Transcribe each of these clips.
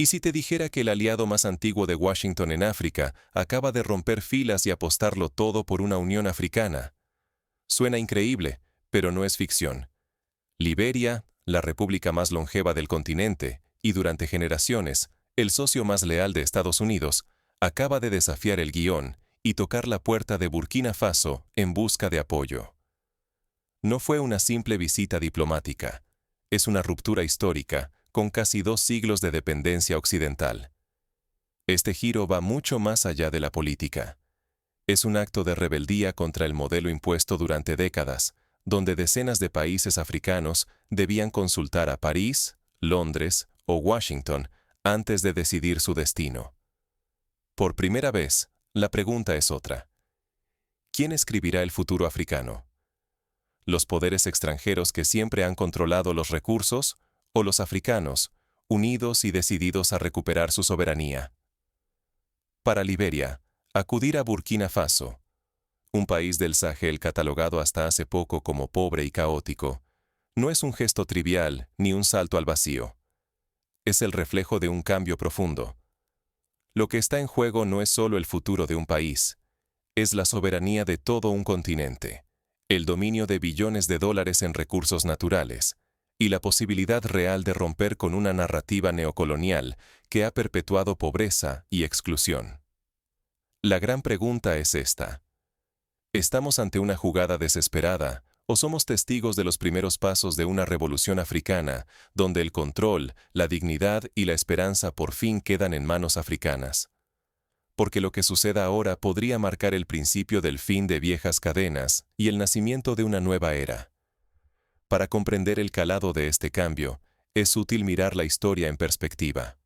¿Y si te dijera que el aliado más antiguo de Washington en África acaba de romper filas y apostarlo todo por una unión africana? Suena increíble, pero no es ficción. Liberia, la república más longeva del continente, y durante generaciones, el socio más leal de Estados Unidos, acaba de desafiar el guión y tocar la puerta de Burkina Faso en busca de apoyo. No fue una simple visita diplomática, es una ruptura histórica, con casi 2 siglos de dependencia occidental. Este giro va mucho más allá de la política. Es un acto de rebeldía contra el modelo impuesto durante décadas, donde decenas de países africanos debían consultar a París, Londres o Washington antes de decidir su destino. Por primera vez, la pregunta es otra. ¿Quién escribirá el futuro africano? ¿Los poderes extranjeros que siempre han controlado los recursos o los africanos, unidos y decididos a recuperar su soberanía? Para Liberia, acudir a Burkina Faso, un país del Sahel catalogado hasta hace poco como pobre y caótico, no es un gesto trivial ni un salto al vacío. Es el reflejo de un cambio profundo. Lo que está en juego no es solo el futuro de un país, es la soberanía de todo un continente, el dominio de billones de dólares en recursos naturales, y la posibilidad real de romper con una narrativa neocolonial que ha perpetuado pobreza y exclusión. La gran pregunta es esta. ¿Estamos ante una jugada desesperada o somos testigos de los primeros pasos de una revolución africana donde el control, la dignidad y la esperanza por fin quedan en manos africanas? Porque lo que suceda ahora podría marcar el principio del fin de viejas cadenas y el nacimiento de una nueva era. Para comprender el calado de este cambio, es útil mirar la historia en perspectiva.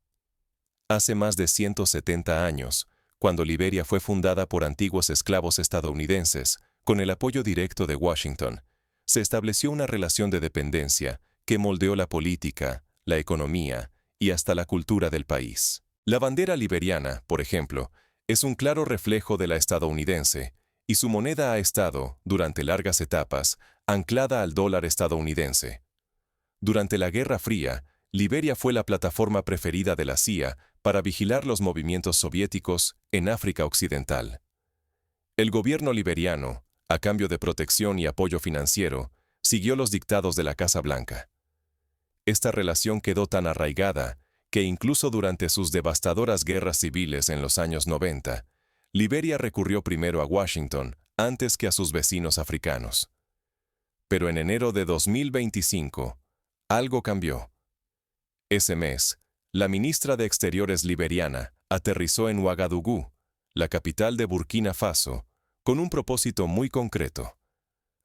Hace más de 170 años, cuando Liberia fue fundada por antiguos esclavos estadounidenses, con el apoyo directo de Washington, se estableció una relación de dependencia que moldeó la política, la economía y hasta la cultura del país. La bandera liberiana, por ejemplo, es un claro reflejo de la estadounidense, y su moneda ha estado, durante largas etapas, anclada al dólar estadounidense. Durante la Guerra Fría, Liberia fue la plataforma preferida de la CIA para vigilar los movimientos soviéticos en África Occidental. El gobierno liberiano, a cambio de protección y apoyo financiero, siguió los dictados de la Casa Blanca. Esta relación quedó tan arraigada que incluso durante sus devastadoras guerras civiles en los años 90, Liberia recurrió primero a Washington antes que a sus vecinos africanos. Pero en enero de 2025, algo cambió. Ese mes, la ministra de Exteriores liberiana aterrizó en Ouagadougou, la capital de Burkina Faso, con un propósito muy concreto: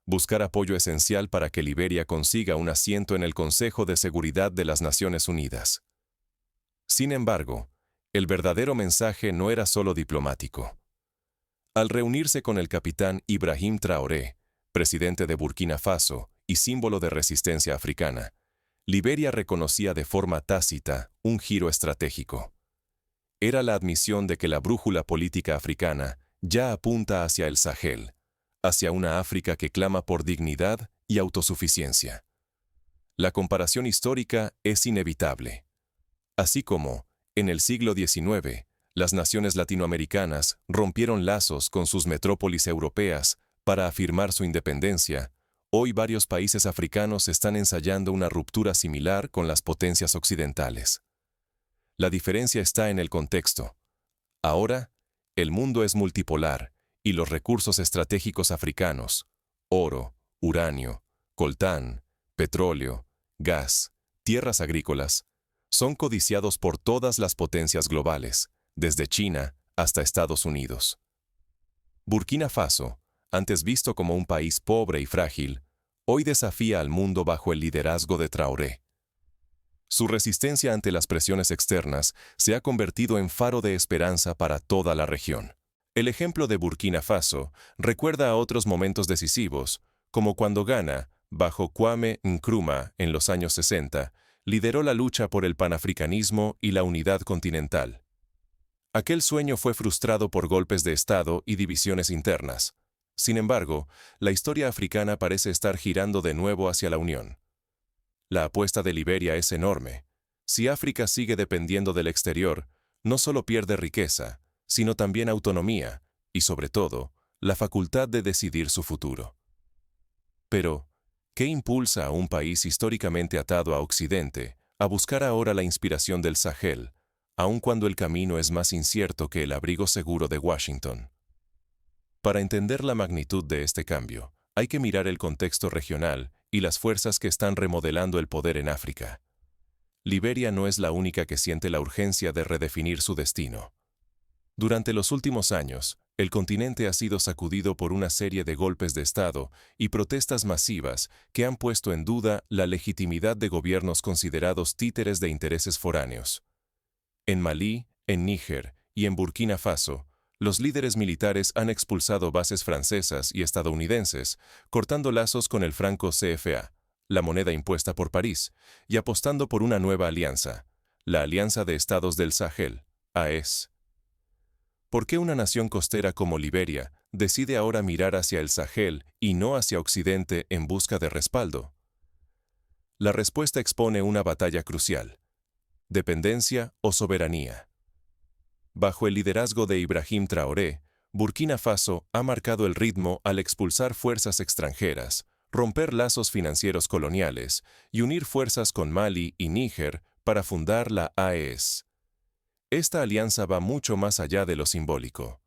buscar apoyo esencial para que Liberia consiga un asiento en el Consejo de Seguridad de las Naciones Unidas. Sin embargo, el verdadero mensaje no era solo diplomático. Al reunirse con el capitán Ibrahim Traoré, presidente de Burkina Faso y símbolo de resistencia africana, Liberia reconocía de forma tácita un giro estratégico. Era la admisión de que la brújula política africana ya apunta hacia el Sahel, hacia una África que clama por dignidad y autosuficiencia. La comparación histórica es inevitable. Así como, en el siglo XIX, las naciones latinoamericanas rompieron lazos con sus metrópolis europeas para afirmar su independencia, hoy varios países africanos están ensayando una ruptura similar con las potencias occidentales. La diferencia está en el contexto. Ahora, el mundo es multipolar y los recursos estratégicos africanos, oro, uranio, coltán, petróleo, gas, tierras agrícolas, son codiciados por todas las potencias globales, desde China hasta Estados Unidos. Burkina Faso, antes visto como un país pobre y frágil, hoy desafía al mundo bajo el liderazgo de Traoré. Su resistencia ante las presiones externas se ha convertido en faro de esperanza para toda la región. El ejemplo de Burkina Faso recuerda a otros momentos decisivos, como cuando Ghana, bajo Kwame Nkrumah en los años 60, lideró la lucha por el panafricanismo y la unidad continental. Aquel sueño fue frustrado por golpes de Estado y divisiones internas. Sin embargo, la historia africana parece estar girando de nuevo hacia la unión. La apuesta de Liberia es enorme. Si África sigue dependiendo del exterior, no solo pierde riqueza, sino también autonomía y, sobre todo, la facultad de decidir su futuro. Pero, ¿qué impulsa a un país históricamente atado a Occidente a buscar ahora la inspiración del Sahel, aun cuando el camino es más incierto que el abrigo seguro de Washington? Para entender la magnitud de este cambio, hay que mirar el contexto regional y las fuerzas que están remodelando el poder en África. Liberia no es la única que siente la urgencia de redefinir su destino. Durante los últimos años, el continente ha sido sacudido por una serie de golpes de Estado y protestas masivas que han puesto en duda la legitimidad de gobiernos considerados títeres de intereses foráneos. En Malí, en Níger y en Burkina Faso, los líderes militares han expulsado bases francesas y estadounidenses, cortando lazos con el franco CFA, la moneda impuesta por París, y apostando por una nueva alianza, la Alianza de Estados del Sahel, AES. ¿Por qué una nación costera como Liberia decide ahora mirar hacia el Sahel y no hacia Occidente en busca de respaldo? La respuesta expone una batalla crucial: dependencia o soberanía. Bajo el liderazgo de Ibrahim Traoré, Burkina Faso ha marcado el ritmo al expulsar fuerzas extranjeras, romper lazos financieros coloniales y unir fuerzas con Mali y Níger para fundar la AES. Esta alianza va mucho más allá de lo simbólico.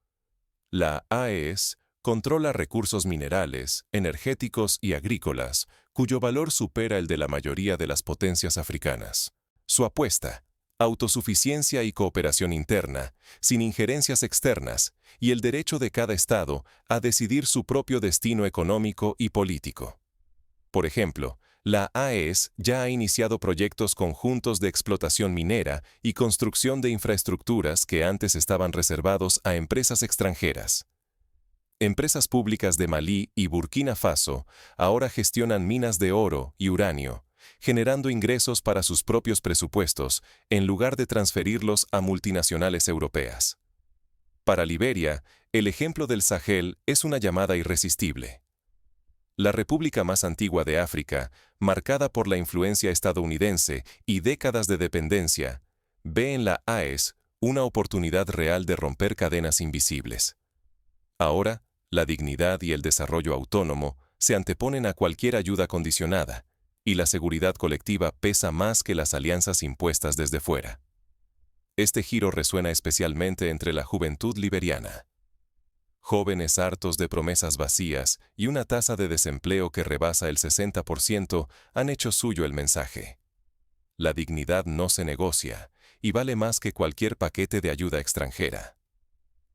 La AES controla recursos minerales, energéticos y agrícolas, cuyo valor supera el de la mayoría de las potencias africanas. Su apuesta: autosuficiencia y cooperación interna, sin injerencias externas, y el derecho de cada Estado a decidir su propio destino económico y político. Por ejemplo, la AES ya ha iniciado proyectos conjuntos de explotación minera y construcción de infraestructuras que antes estaban reservados a empresas extranjeras. Empresas públicas de Malí y Burkina Faso ahora gestionan minas de oro y uranio, generando ingresos para sus propios presupuestos en lugar de transferirlos a multinacionales europeas. Para Liberia, el ejemplo del Sahel es una llamada irresistible. La república más antigua de África, marcada por la influencia estadounidense y décadas de dependencia, ve en la AES una oportunidad real de romper cadenas invisibles. Ahora, la dignidad y el desarrollo autónomo se anteponen a cualquier ayuda condicionada, y la seguridad colectiva pesa más que las alianzas impuestas desde fuera. Este giro resuena especialmente entre la juventud liberiana. Jóvenes hartos de promesas vacías y una tasa de desempleo que rebasa el 60% han hecho suyo el mensaje. La dignidad no se negocia y vale más que cualquier paquete de ayuda extranjera.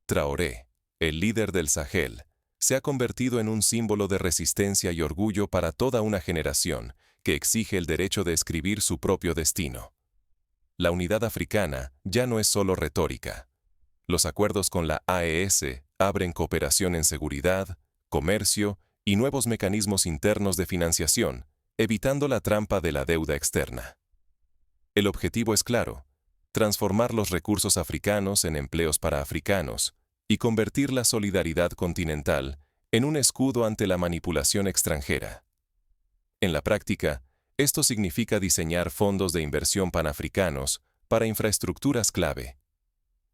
Traoré, el líder del Sahel, se ha convertido en un símbolo de resistencia y orgullo para toda una generación que exige el derecho de escribir su propio destino. La unidad africana ya no es solo retórica. Los acuerdos con la AES abren cooperación en seguridad, comercio y nuevos mecanismos internos de financiación, evitando la trampa de la deuda externa. El objetivo es claro: transformar los recursos africanos en empleos para africanos y convertir la solidaridad continental en un escudo ante la manipulación extranjera. En la práctica, esto significa diseñar fondos de inversión panafricanos para infraestructuras clave.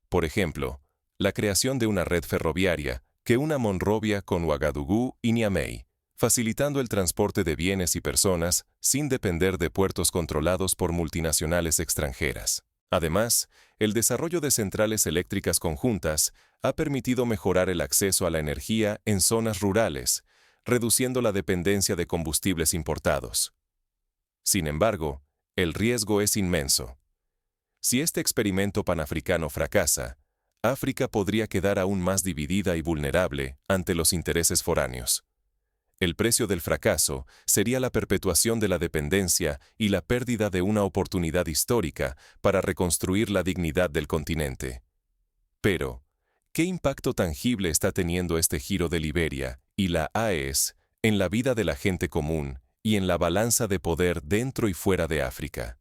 Por ejemplo, la creación de una red ferroviaria que una Monrovia con Ouagadougou y Niamey, facilitando el transporte de bienes y personas sin depender de puertos controlados por multinacionales extranjeras. Además, el desarrollo de centrales eléctricas conjuntas ha permitido mejorar el acceso a la energía en zonas rurales, reduciendo la dependencia de combustibles importados. Sin embargo, el riesgo es inmenso. Si este experimento panafricano fracasa, África podría quedar aún más dividida y vulnerable ante los intereses foráneos. El precio del fracaso sería la perpetuación de la dependencia y la pérdida de una oportunidad histórica para reconstruir la dignidad del continente. Pero, ¿qué impacto tangible está teniendo este giro de Liberia y la AES en la vida de la gente común y en la balanza de poder dentro y fuera de África?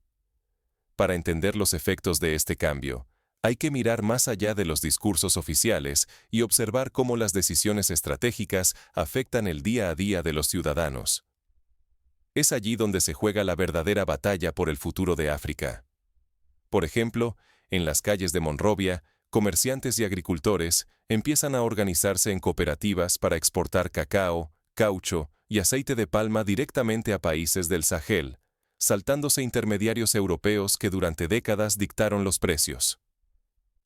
Para entender los efectos de este cambio, hay que mirar más allá de los discursos oficiales y observar cómo las decisiones estratégicas afectan el día a día de los ciudadanos. Es allí donde se juega la verdadera batalla por el futuro de África. Por ejemplo, en las calles de Monrovia, comerciantes y agricultores empiezan a organizarse en cooperativas para exportar cacao, caucho y aceite de palma directamente a países del Sahel, saltándose intermediarios europeos que durante décadas dictaron los precios.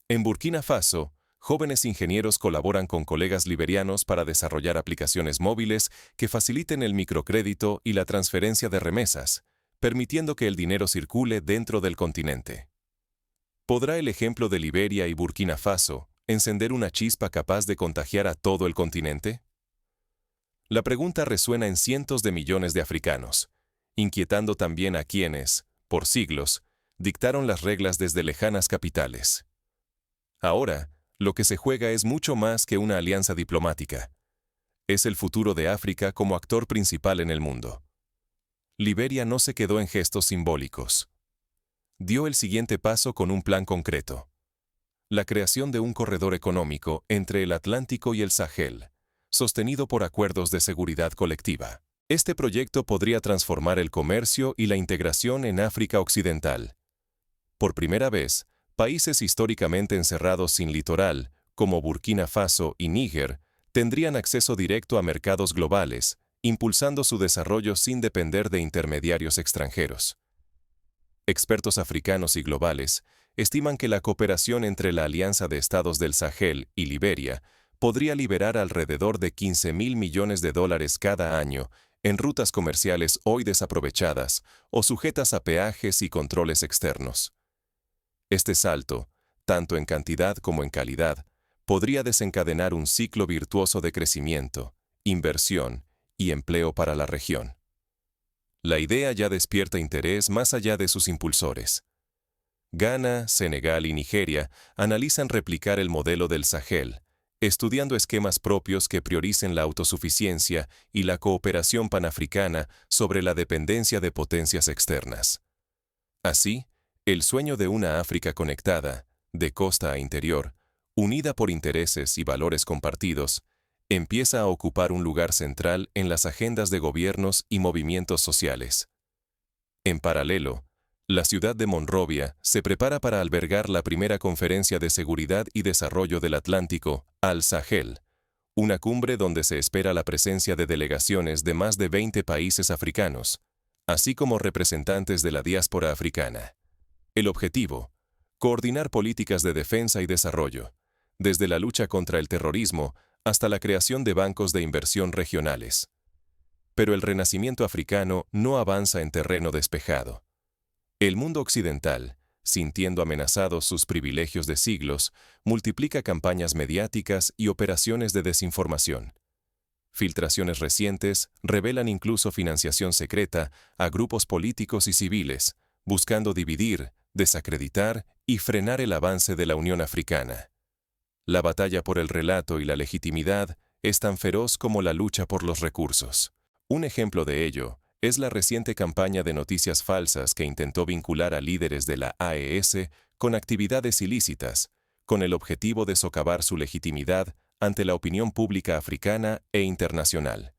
En Burkina Faso, jóvenes ingenieros colaboran con colegas liberianos para desarrollar aplicaciones móviles que faciliten el microcrédito y la transferencia de remesas, permitiendo que el dinero circule dentro del continente. ¿Podrá el ejemplo de Liberia y Burkina Faso encender una chispa capaz de contagiar a todo el continente? La pregunta resuena en cientos de millones de africanos, inquietando también a quienes, por siglos, dictaron las reglas desde lejanas capitales. Ahora, lo que se juega es mucho más que una alianza diplomática. Es el futuro de África como actor principal en el mundo. Liberia no se quedó en gestos simbólicos. Dio el siguiente paso con un plan concreto: la creación de un corredor económico entre el Atlántico y el Sahel, sostenido por acuerdos de seguridad colectiva. Este proyecto podría transformar el comercio y la integración en África Occidental. Por primera vez, países históricamente encerrados sin litoral, como Burkina Faso y Níger, tendrían acceso directo a mercados globales, impulsando su desarrollo sin depender de intermediarios extranjeros. Expertos africanos y globales estiman que la cooperación entre la Alianza de Estados del Sahel y Liberia podría liberar alrededor de $15.000 millones cada año en rutas comerciales hoy desaprovechadas o sujetas a peajes y controles externos. Este salto, tanto en cantidad como en calidad, podría desencadenar un ciclo virtuoso de crecimiento, inversión y empleo para la región. La idea ya despierta interés más allá de sus impulsores. Ghana, Senegal y Nigeria analizan replicar el modelo del Sahel, estudiando esquemas propios que prioricen la autosuficiencia y la cooperación panafricana sobre la dependencia de potencias externas. Así, el sueño de una África conectada, de costa a interior, unida por intereses y valores compartidos, empieza a ocupar un lugar central en las agendas de gobiernos y movimientos sociales. En paralelo, la ciudad de Monrovia se prepara para albergar la primera conferencia de seguridad y desarrollo del Atlántico, al Sahel, una cumbre donde se espera la presencia de delegaciones de más de 20 países africanos, así como representantes de la diáspora africana. El objetivo: coordinar políticas de defensa y desarrollo, desde la lucha contra el terrorismo hasta la creación de bancos de inversión regionales. Pero el renacimiento africano no avanza en terreno despejado. El mundo occidental, sintiendo amenazados sus privilegios de siglos, multiplica campañas mediáticas y operaciones de desinformación. Filtraciones recientes revelan incluso financiación secreta a grupos políticos y civiles, buscando dividir, desacreditar y frenar el avance de la Unión Africana. La batalla por el relato y la legitimidad es tan feroz como la lucha por los recursos. Un ejemplo de ello es la reciente campaña de noticias falsas que intentó vincular a líderes de la AES con actividades ilícitas, con el objetivo de socavar su legitimidad ante la opinión pública africana e internacional.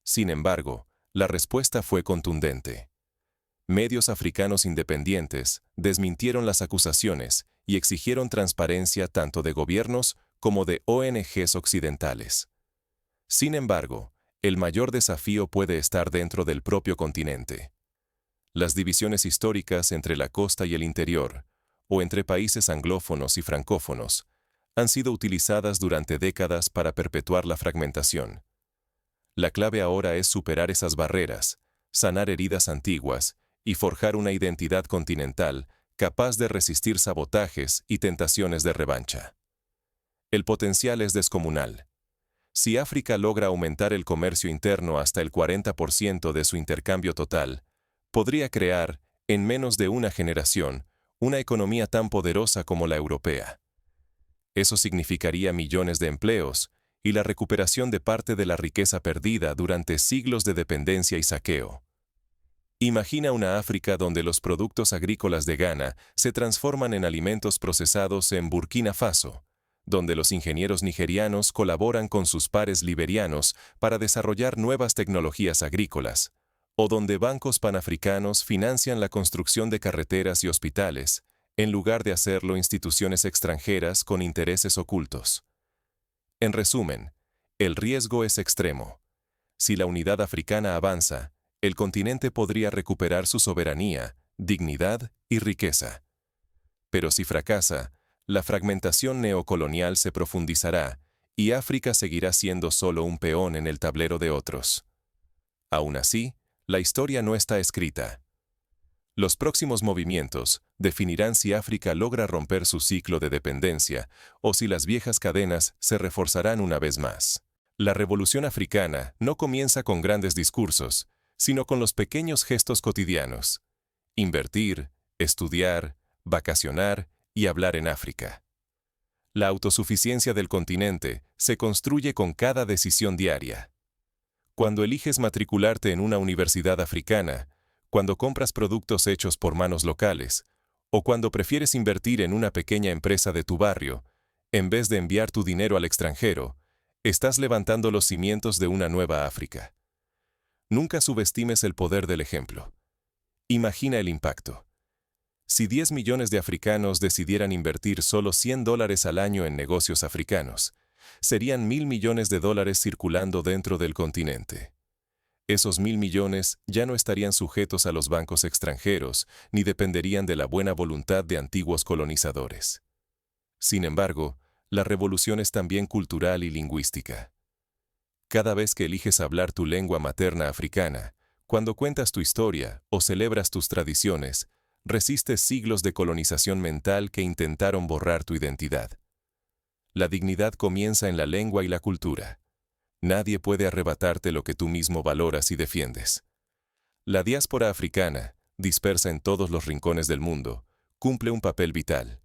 Sin embargo, la respuesta fue contundente. Medios africanos independientes desmintieron las acusaciones y exigieron transparencia tanto de gobiernos como de ONGs occidentales. Sin embargo, el mayor desafío puede estar dentro del propio continente. Las divisiones históricas entre la costa y el interior, o entre países anglófonos y francófonos, han sido utilizadas durante décadas para perpetuar la fragmentación. La clave ahora es superar esas barreras, sanar heridas antiguas y forjar una identidad continental capaz de resistir sabotajes y tentaciones de revancha. El potencial es descomunal. Si África logra aumentar el comercio interno hasta el 40% de su intercambio total, podría crear, en menos de una generación, una economía tan poderosa como la europea. Eso significaría millones de empleos y la recuperación de parte de la riqueza perdida durante siglos de dependencia y saqueo. Imagina una África donde los productos agrícolas de Ghana se transforman en alimentos procesados en Burkina Faso, donde los ingenieros nigerianos colaboran con sus pares liberianos para desarrollar nuevas tecnologías agrícolas, o donde bancos panafricanos financian la construcción de carreteras y hospitales, en lugar de hacerlo instituciones extranjeras con intereses ocultos. En resumen, el riesgo es extremo. Si la unidad africana avanza, el continente podría recuperar su soberanía, dignidad y riqueza. Pero si fracasa, la fragmentación neocolonial se profundizará y África seguirá siendo solo un peón en el tablero de otros. Aún así, la historia no está escrita. Los próximos movimientos definirán si África logra romper su ciclo de dependencia o si las viejas cadenas se reforzarán una vez más. La revolución africana no comienza con grandes discursos, sino con los pequeños gestos cotidianos. Invertir, estudiar, vacacionar y hablar en África. La autosuficiencia del continente se construye con cada decisión diaria. Cuando eliges matricularte en una universidad africana, cuando compras productos hechos por manos locales, o cuando prefieres invertir en una pequeña empresa de tu barrio, en vez de enviar tu dinero al extranjero, estás levantando los cimientos de una nueva África. Nunca subestimes el poder del ejemplo. Imagina el impacto. Si 10 millones de africanos decidieran invertir solo $100 al año en negocios africanos, serían 1.000 millones de dólares circulando dentro del continente. Esos 1.000 millones ya no estarían sujetos a los bancos extranjeros, ni dependerían de la buena voluntad de antiguos colonizadores. Sin embargo, la revolución es también cultural y lingüística. Cada vez que eliges hablar tu lengua materna africana, cuando cuentas tu historia o celebras tus tradiciones, resistes siglos de colonización mental que intentaron borrar tu identidad. La dignidad comienza en la lengua y la cultura. Nadie puede arrebatarte lo que tú mismo valoras y defiendes. La diáspora africana, dispersa en todos los rincones del mundo, cumple un papel vital.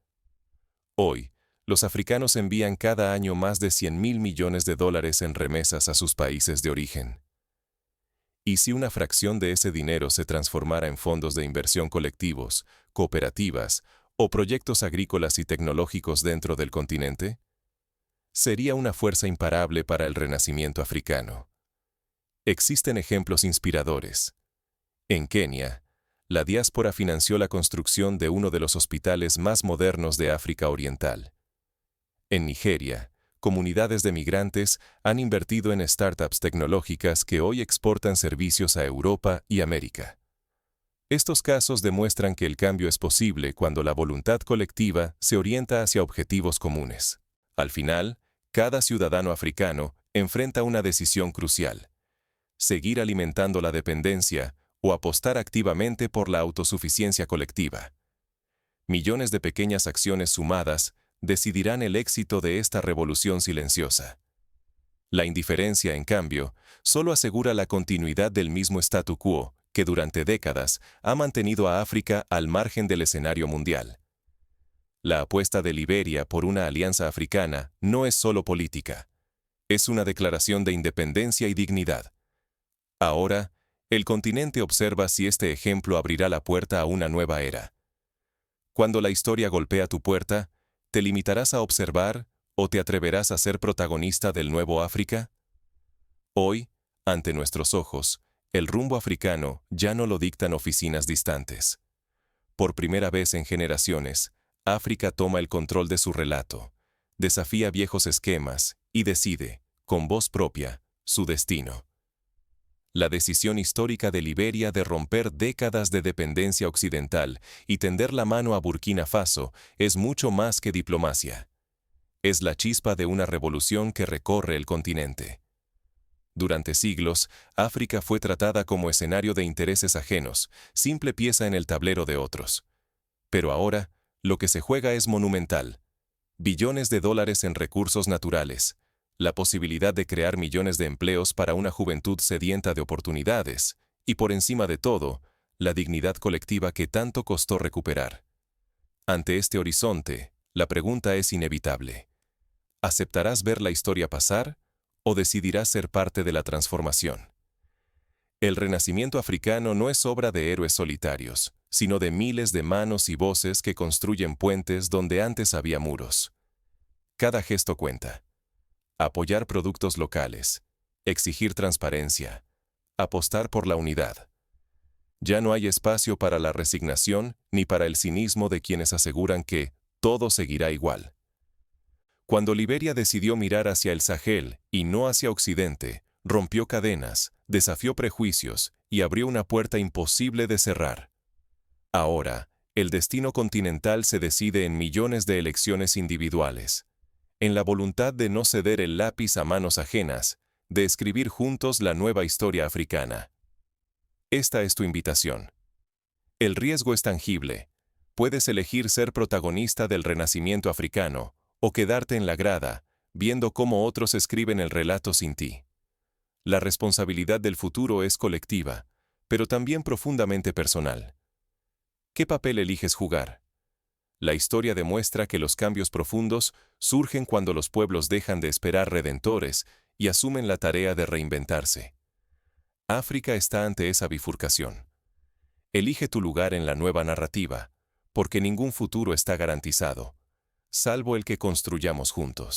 Hoy, los africanos envían cada año más de 100.000 millones de dólares en remesas a sus países de origen. ¿Y si una fracción de ese dinero se transformara en fondos de inversión colectivos, cooperativas o proyectos agrícolas y tecnológicos dentro del continente? Sería una fuerza imparable para el renacimiento africano. Existen ejemplos inspiradores. En Kenia, la diáspora financió la construcción de uno de los hospitales más modernos de África Oriental. En Nigeria, comunidades de migrantes han invertido en startups tecnológicas que hoy exportan servicios a Europa y América. Estos casos demuestran que el cambio es posible cuando la voluntad colectiva se orienta hacia objetivos comunes. Al final, cada ciudadano africano enfrenta una decisión crucial: seguir alimentando la dependencia o apostar activamente por la autosuficiencia colectiva. Millones de pequeñas acciones sumadas decidirán el éxito de esta revolución silenciosa. La indiferencia, en cambio, solo asegura la continuidad del mismo statu quo que durante décadas ha mantenido a África al margen del escenario mundial. La apuesta de Liberia por una alianza africana no es solo política. Es una declaración de independencia y dignidad. Ahora, el continente observa si este ejemplo abrirá la puerta a una nueva era. Cuando la historia golpea tu puerta, ¿te limitarás a observar o te atreverás a ser protagonista del nuevo África? Hoy, ante nuestros ojos, el rumbo africano ya no lo dictan oficinas distantes. Por primera vez en generaciones, África toma el control de su relato, desafía viejos esquemas y decide, con voz propia, su destino. La decisión histórica de Liberia de romper décadas de dependencia occidental y tender la mano a Burkina Faso es mucho más que diplomacia. Es la chispa de una revolución que recorre el continente. Durante siglos, África fue tratada como escenario de intereses ajenos, simple pieza en el tablero de otros. Pero ahora, lo que se juega es monumental. Billones de dólares en recursos naturales, la posibilidad de crear millones de empleos para una juventud sedienta de oportunidades, y por encima de todo, la dignidad colectiva que tanto costó recuperar. Ante este horizonte, la pregunta es inevitable. ¿Aceptarás ver la historia pasar o decidirás ser parte de la transformación? El renacimiento africano no es obra de héroes solitarios, sino de miles de manos y voces que construyen puentes donde antes había muros. Cada gesto cuenta. Apoyar productos locales, exigir transparencia, apostar por la unidad. Ya no hay espacio para la resignación ni para el cinismo de quienes aseguran que todo seguirá igual. Cuando Liberia decidió mirar hacia el Sahel y no hacia Occidente, rompió cadenas, desafió prejuicios y abrió una puerta imposible de cerrar. Ahora, el destino continental se decide en millones de elecciones individuales, en la voluntad de no ceder el lápiz a manos ajenas, de escribir juntos la nueva historia africana. Esta es tu invitación. El riesgo es tangible. Puedes elegir ser protagonista del renacimiento africano, o quedarte en la grada, viendo cómo otros escriben el relato sin ti. La responsabilidad del futuro es colectiva, pero también profundamente personal. ¿Qué papel eliges jugar? La historia demuestra que los cambios profundos surgen cuando los pueblos dejan de esperar redentores y asumen la tarea de reinventarse. África está ante esa bifurcación. Elige tu lugar en la nueva narrativa, porque ningún futuro está garantizado, salvo el que construyamos juntos.